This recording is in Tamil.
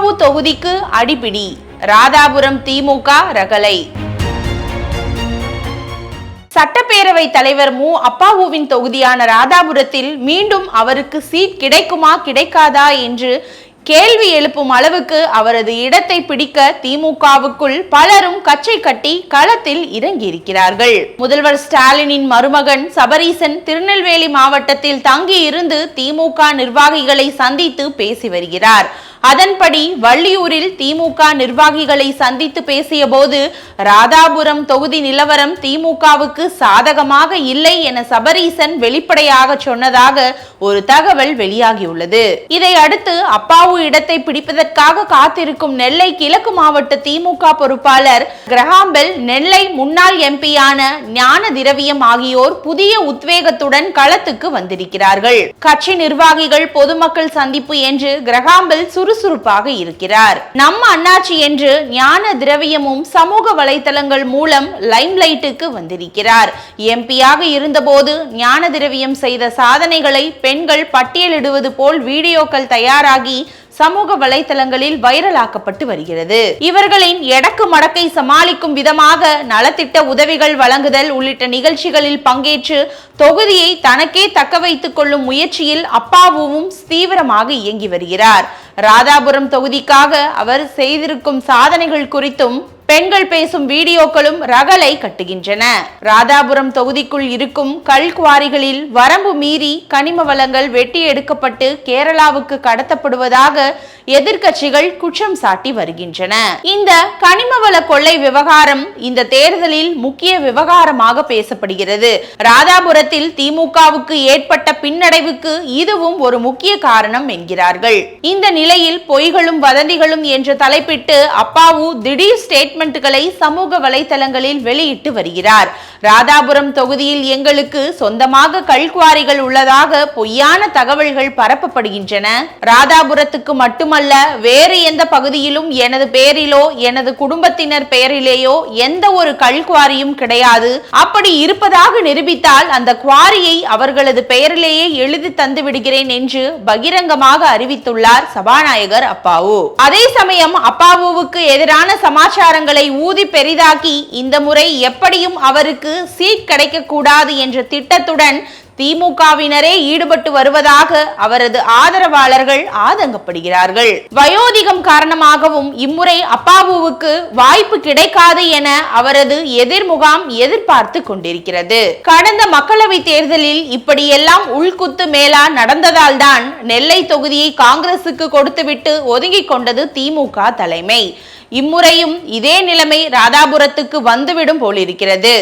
அப்பாவு தொகுதிக்கு அடிபிடி, ராதாபுரம் திமுக ரகளை. சட்டப்பேரவை தலைவர் மு அப்பாவுவின் தொகுதியான ராதாபுரத்தில் மீண்டும் அவருக்கு சீட் கிடைக்குமா கிடைக்காதா என்று கேள்வி எழுப்பும் அளவுக்கு அவரது இடத்தை பிடிக்க திமுகவுக்குள் பலரும் கச்சை கட்டி களத்தில் இறங்கியிருக்கிறார்கள். முதல்வர் ஸ்டாலினின் மருமகன் சபரீசன் திருநெல்வேலி மாவட்டத்தில் தங்கி இருந்து திமுக நிர்வாகிகளை சந்தித்து பேசி வருகிறார். அதன்படி வள்ளியூரில் திமுக நிர்வாகிகளை சந்தித்து பேசிய போது ராதாபுரம் தொகுதி நிலவரம் திமுகவுக்கு சாதகமாக இல்லை என சபரீசன் வெளிப்படையாக சொன்னதாக ஒரு தகவல் வெளியாகியுள்ளது. இதை அடுத்து அப்பாவு இடத்தை பிடிப்பதற்காக காத்திருக்கும் நெல்லை கிழக்கு மாவட்ட திமுக பொறுப்பாளர் கிரஹாம்பெல், நெல்லை முன்னாள் எம்பியான ஞான திரவியம் ஆகியோர் புதிய உத்வேகத்துடன் களத்துக்கு வந்திருக்கிறார்கள். கட்சி நிர்வாகிகள் பொதுமக்கள் சந்திப்பு என்று கிரஹாம்பெல் சுறுசுறுப்பாக இருக்கிறார். நம்ம அண்ணாச்சி என்று ஞான திரவியமும் சமூக வலைதளங்கள் மூலம் லைம்லைட்டுக்கு வந்திருக்கிறார். எம்பியாக இருந்தபோது ஞான திரவியம் செய்த சாதனைகளை பெண்கள் பட்டியலிடுவது போல் வீடியோக்கள் தயாராகி சமூக வலைதளங்களில் வைரலாக்கப்பட்டு வருகிறது. இவர்களின் எடக்கு மடக்கை சமாளிக்கும் விதமாக நலத்திட்ட உதவிகள் வழங்குதல் உள்ளிட்ட நிகழ்ச்சிகளில் பங்கேற்று தொகுதியை தனக்கே தக்க வைத்துக் கொள்ளும் முயற்சியில் அப்பாவும் தீவிரமாக இயங்கி வருகிறார். ராதாபுரம் தொகுதிக்காக அவர் செய்திருக்கும் சாதனைகள் குறித்தும் பெண்கள் பேசும் வீடியோக்களும் ரகளை கட்டுகின்றன. ராதாபுரம் தொகுதிக்குள் இருக்கும் கல்குவாரிகளில் வரம்பு மீறி கனிம வளங்கள் வெட்டி எடுக்கப்பட்டு கேரளாவுக்கு கடத்தப்படுவதாக எதிர்க்கட்சிகள் குற்றம் சாட்டி வருகின்றன. இந்த கனிமவள கொள்ளை விவகாரம் இந்த தேர்தலில் முக்கிய விவகாரமாக பேசப்படுகிறது. ராதாபுரத்தில் திமுகவுக்கு ஏற்பட்ட பின்னடைவுக்கு இதுவும் ஒரு முக்கிய காரணம் என்கிறார்கள். இந்த நிலையில் பொய்களும் வதந்திகளும் என்று தலைப்பிட்டு அப்பாவு திடீர் ஸ்டேட்மெண்ட்களை சமூக வலைதளங்களில் வெளியிட்டு வருகிறார். ராதாபுரம் தொகுதியில் எங்களுக்கு சொந்தமாக கல்குவாரிகள் உள்ளதாக பொய்யான தகவல்கள் பரப்பப்படுகின்றன. ராதாபுரத்துக்கு மட்டுமல்ல, வேறு எந்த பகுதியிலும் எனது பெயரிலோ எனது குடும்பத்தினர் பெயரிலேயோ எந்த ஒரு கல்குவாரியும் கிடையாது. அப்படி இருப்பதாக நிரூபித்தால் அந்த குவாரியை அவர்களது பெயரிலேயே எழுதி தந்து விடுகிறேன் என்று பகிரங்கமாக அறிவித்துள்ளார் சபாநாயகர் அப்பாவு. அதே சமயம் அப்பாவுவுக்கு எதிரான சமாச்சாரங்களை ஊதி பெரிதாக்கி இந்த முறை எப்படியும் அவருக்கு சீட் கிடைக்க கூடாது என்ற திட்டத்துடன் திமுகவினரே ஈடுபட்டு வருவதாக அவரது ஆதரவாளர்கள் ஆதங்கப்படுகிறார்கள். வயோதிகம் காரணமாகவும் இம்முறை அப்பாவுவுக்கு வாய்ப்பு கிடைக்காது என அவரது எதிர்முகாம் எதிர்பார்த்து கொண்டிருக்கிறது. கடந்த மக்களவை தேர்தலில் இப்படியெல்லாம் உள்குத்து மேலா நடந்ததால் தான் நெல்லை தொகுதியை காங்கிரசுக்கு கொடுத்துவிட்டு ஒதுங்கிக் கொண்டது திமுக தலைமை. இம்முறையும் இதே நிலைமை ராதாபுரத்துக்கு வந்துவிடும் போலிருக்கிறது.